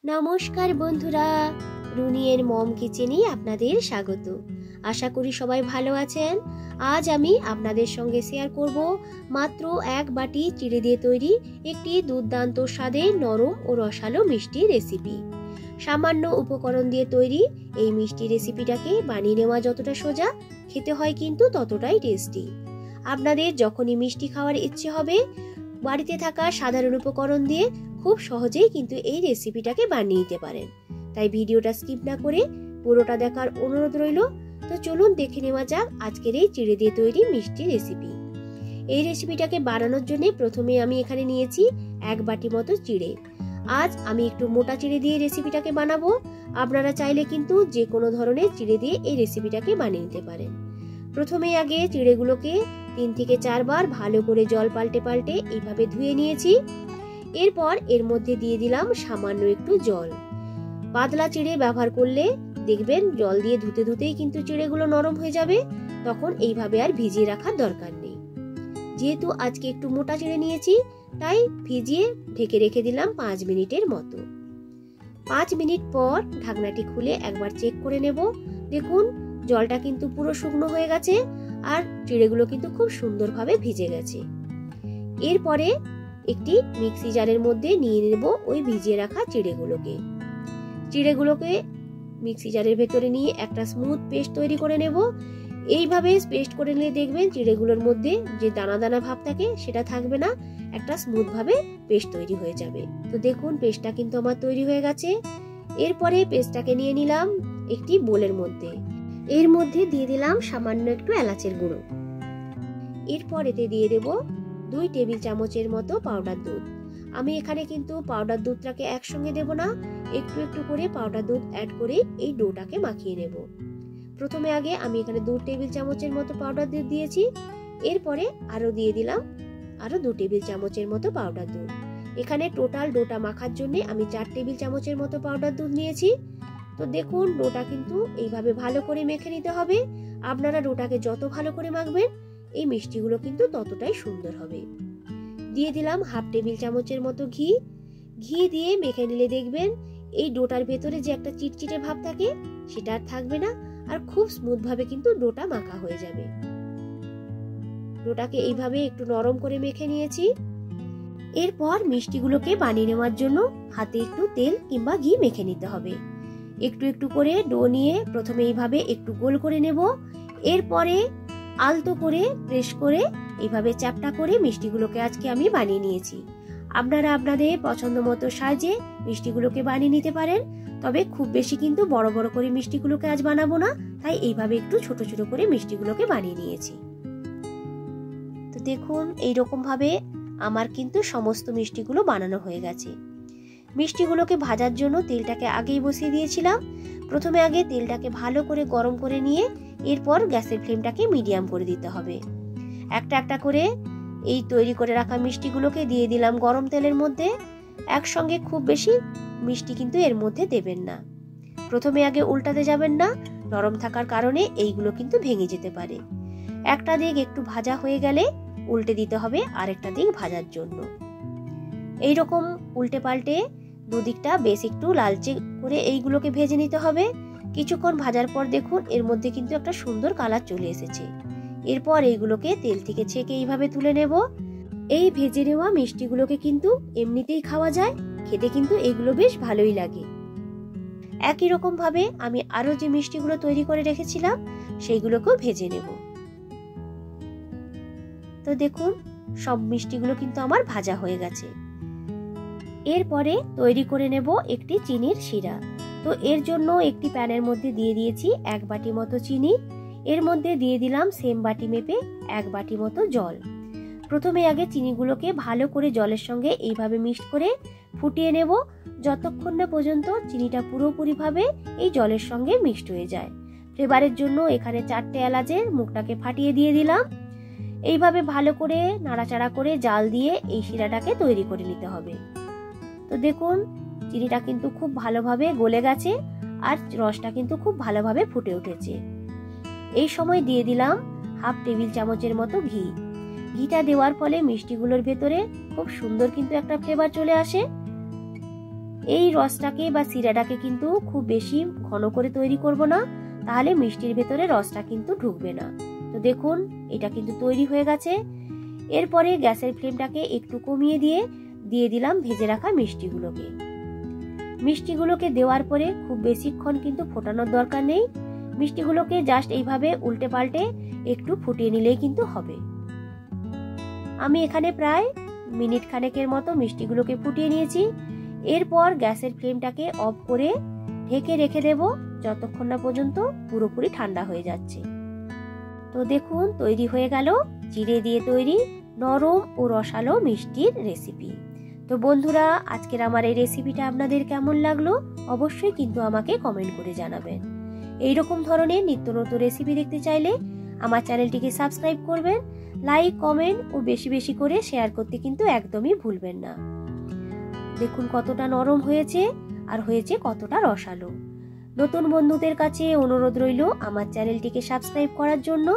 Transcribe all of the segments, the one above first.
নমস্কার বন্ধুরা, রুনিয়ের মম কিচেনে আপনাদের স্বাগত। আশা করি সবাই ভালো আছেন। আজ আমি আপনাদের সঙ্গে শেয়ার করব মাত্র এক বাটি চিড়ে দিয়ে তৈরি একটি দুর্দান্ত স্বাদের নরম ও রসালো মিষ্টি রেসিপি। সামান্য উপকরণ দিয়ে তৈরি এই মিষ্টি রেসিপিটাকে বানিয়ে নেওয়া যতটা সোজা, খেতে হয় কিন্তু ততটাই টেস্টি। আপনাদের যখনই মিষ্টি খাওয়ার ইচ্ছে হবে, বাড়িতে থাকা সাধারণ উপকরণ দিয়ে খুব সহজেই কিন্তু এই রেসিপিটাকে বানিয়ে নিতে পারেন। তাই ভিডিওটা স্কিপ না করে পুরোটা দেখার অনুরোধ রইল। তো চলুন দেখে নেওয়া যাক আজকের এই চিড়ে দিয়ে তৈরি মিষ্টি রেসিপি। এই রেসিপিটাকে বানানোর জন্য প্রথমে আমি এখানে নিয়েছি এক বাটি মতো চিড়ে। আজ আমি একটু মোটা চিড়ে দিয়ে রেসিপিটাকে বানাবো। আপনারা চাইলে কিন্তু যে কোনো ধরনের চিড়ে দিয়ে এই রেসিপিটাকে বানিয়ে নিতে পারেন। প্রথমে আগে চিড়েগুলোকে 3 থেকে 4 বার ভালো করে জল পাল্টে পাল্টে এইভাবে ধুয়ে নিয়েছি। এরপর এর মধ্যে দিয়ে দিলাম সামান্য একটু জল। পাতলা চিড়ে ব্যবহার করলে দেখবেন জল দিয়ে ধুতে ধুতেই কিন্তু চিড়েগুলো নরম হয়ে যাবে, তখন এইভাবে আর ভিজিয়ে রাখার দরকার নেই। যেহেতু আজকে একটু মোটা চিড়ে নিয়েছি, তাই ভিজিয়ে ঢেকে রেখে দিলাম 5 মিনিটের মতো। 5 মিনিট পর ঢাকনাটি খুলে একবার চেক করে নেব। দেখুন জলটা কিন্তু পুরো শুকনো হয়ে গেছে আর চিড়েগুলো কিন্তু খুব সুন্দরভাবে ভিজে গেছে। এরপরে একটি মিক্সি জারের মধ্যে নিয়ে নেব ওই ভিজিয়ে রাখা চিড়েগুলোকে মিক্সি জারের ভেতরে নিয়ে একটা স্মুথ পেস্ট তৈরি করে নেব। এইভাবে পেস্ট করে নিলে দেখবেন চিড়েগুলোর মধ্যে যে দানা দানা ভাব থাকে সেটা থাকবে না, একটা স্মুথ ভাবে পেস্ট তৈরি হয়ে যাবে। তো দেখুন পেস্টটা কিন্তু আমার তৈরি হয়ে গেছে। এরপরে পেস্টটাকে নিয়ে নিলাম একটি বোলের মধ্যে। এর মধ্যে দিয়ে দিলাম সামান্য একটু এলাচের গুঁড়ো। এরপর এতে দিয়ে দেব 2 টেবিল চামচের মতো পাউডার দুধ। আমি এখানে কিন্তু পাউডার দুধটাকে একসঙ্গে দেব না, একটু একটু করে পাউডার দুধ অ্যাড করে এই ডোটাকে মাখিয়ে নেব। প্রথমে আগে আমি এখানে 2 টেবিল চামচের মতো পাউডার দুধ দিয়েছি। এরপরে আরো দিয়ে দিলাম 2 টেবিল চামচের মতো পাউডার দুধ। এখানে টোটাল ডোটা মাখার জন্য আমি 4 টেবিল চামচের মতো পাউডার দুধ নিয়েছি। তো দেখুন ডোটা কিন্তু এইভাবে ভালো করে মেখে নিতে হবে। আপনারা ডোটাকে যত ভালো করে মাখবেন এই মিষ্টিগুলো কিন্তু ততটাই সুন্দর হবে। দিয়ে দিলাম 1/2 টেবিল চামচের মতো ঘি দিয়ে মেখে নিলে দেখবেন এই ডোটার ভেতরে যে একটা চিটচিটে ভাব থাকে সেটা আর থাকবে না, আর খুব স্মুথ ভাবে কিন্তু ডোটা মাখা হয়ে যাবে। ডোটাকে এইভাবে একটু নরম করে মেখে নিয়েছি। এরপর মিষ্টিগুলোকে বানিয়ে নেওয়ার জন্য হাতে একটু তেল কিংবা ঘি মেখে নিতে হবে। একটু একটু করে ডো নিয়ে প্রথমে এইভাবে একটু গোল করে নেব। এরপরে আলতো করে প্রেস করে এইভাবে চ্যাপটা করে মিষ্টিগুলোকে আজকে আমি বানিয়ে নিয়েছি। আপনারা আপনাদের পছন্দ মতো সাইজে মিষ্টিগুলোকে বানিয়ে নিতে পারেন, তবে খুব বেশি কিন্তু বড় বড় করে মিষ্টিগুলোকে আজ বানাবো না, তাই এইভাবে একটু ছোট ছোট করে মিষ্টিগুলোকে বানিয়ে নিয়েছি। তো দেখুন এইরকম ভাবে আমার কিন্তু সমস্ত মিষ্টিগুলো বানানো হয়ে গেছে। মিষ্টিগুলোকে ভাজার জন্য তেলটাকে আগেই বসিয়ে দিয়েছিলাম। প্রথমে আগে তেলটাকে ভালো করে গরম করে নিয়ে এরপর গ্যাসের ফ্লেমটাকে মিডিয়াম করে দিতে হবে। একটা একটা করে এই তৈরি করে রাখা মিষ্টিগুলোকে দিয়ে দিলাম গরম তেলের মধ্যে। একসঙ্গে খুব বেশি মিষ্টি কিন্তু এর মধ্যে দেবেন না। প্রথমে আগে উল্টাতে যাবেন না, নরম থাকার কারণে এইগুলো কিন্তু ভেঙে যেতে পারে। একটা দিক একটু ভাজা হয়ে গেলে উল্টে দিতে হবে আরেকটা দিক ভাজার জন্য। এইরকম উল্টে পাল্টে দুদিকটা বেশ একটু লালচে করে এইগুলোকে ভেজে নিতে হবে। কিছুক্ষণ ভাজার পর দেখুন এর মধ্যে কিন্তু একটা সুন্দর কালার চলে এসেছে। এরপর এইগুলোকে তেল থেকে ছেঁকে এইভাবে তুলে নেব। এই ভেজে নেওয়া মিষ্টিগুলোকে কিন্তু এমনিতেই খাওয়া যায়, খেতে কিন্তু এগুলো বেশ ভালোই লাগে। একই রকম ভাবে আমি আরো যে মিষ্টিগুলো তৈরি করে রেখেছিলাম সেইগুলোকেও ভেজে নেব। তো দেখুন সব মিষ্টিগুলো কিন্তু আমার ভাজা হয়ে গেছে। এরপরে তৈরি করে নেব একটি চিনির শিরা। তো এর জন্য একটি প্যানের মধ্যে দিয়ে দিয়েছি 1 বাটি মতো চিনি। এর মধ্যে দিয়ে দিলাম সেম বাটি মেপে 1 বাটি মতো জল। প্রথমে আগে চিনিগুলোকে ভালো করে জলের সঙ্গে এইভাবে মিক্স করে ফুটিয়ে নেব, যতক্ষণ না পর্যন্ত চিনিটা পুরোপুরিভাবে এই জলের সঙ্গে মিক্সড হয়ে যায়। ফ্লেভারের জন্য এখানে 4টে এলাচের মুখটাকে ফাটিয়ে দিয়ে দিলাম। এইভাবে ভালো করে নাড়াচাড়া করে জাল দিয়ে এই শিরাটাকে তৈরি করে নিতে হবে। তো দেখুন চিনিটা কিন্তু খুব ভালোভাবে গলে গেছে আর রসটা কিন্তু খুব ভালোভাবে ফুটে উঠেছে। এই সময় দিয়ে দিলাম 1/2 টেবিল চামচের মতো ঘি। ঘিটা দেওয়ার ফলে মিষ্টিগুলোর ভেতরে খুব সুন্দর কিন্তু একটা ফ্লেভার চলে আসে। এই রসটাকে বা সিরাটাকে কিন্তু খুব বেশি ঘন করে তৈরি করব না, তাহলে মিষ্টির ভেতরে রসটা কিন্তু ঢুকবে না। তো দেখুন এটা কিন্তু তৈরি হয়ে গেছে। এরপরে গ্যাসের ফ্লেমটাকে একটু কমিয়ে দিয়ে দিলাম ভেজে রাখা মিষ্টিগুলোকে। মিষ্টিগুলোকে দেওয়ার পরে খুব বেশিক্ষণ কিন্তু ফোটানোর দরকার নেই। মিষ্টিগুলোকে জাস্ট এইভাবে উল্টে পাল্টে একটু ফুটিয়ে নিলেই কিন্তু হবে। আমি এখানে প্রায় মিনিট খানেকের মতো মিষ্টিগুলোকে ফুটিয়ে নিয়েছি। এরপর গ্যাসের ফ্লেমটাকে অফ করে ঢেকে রেখে দেব যতক্ষণ না পর্যন্ত পুরোপুরি ঠান্ডা হয়ে যাচ্ছে। তো দেখুন তৈরি হয়ে গেল চিড়ে দিয়ে তৈরি নরম ও রসালো মিষ্টির রেসিপি। তো বন্ধুরা, আজকের আমার এই রেসিপিটা আপনাদের কেমন লাগলো অবশ্যই কিন্তু আমাকে কমেন্ট করে জানাবেন। এইরকম ধরনের নিত্য নতুন রেসিপি দেখতে চাইলে আমার চ্যানেলটিকে সাবস্ক্রাইব করবেন, লাইক কমেন্ট ও বেশি বেশি করে শেয়ার করতে কিন্তু একদমই ভুলবেন না। দেখুন কতটা নরম হয়েছে আর হয়েছে কতটা রসালো। নতুন বন্ধুদের কাছে অনুরোধ রইল আমার চ্যানেলটিকে সাবস্ক্রাইব করার জন্য।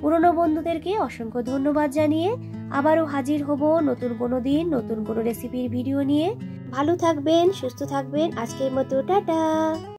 পুরনো বন্ধুদেরকে অসংখ্য ধন্যবাদ জানিয়ে আবারও হাজির হব নতুন কোনো দিন নতুন কোনো রেসিপির ভিডিও নিয়ে। ভালো থাকবেন, সুস্থ থাকবেন। আজকের মতো টাটা।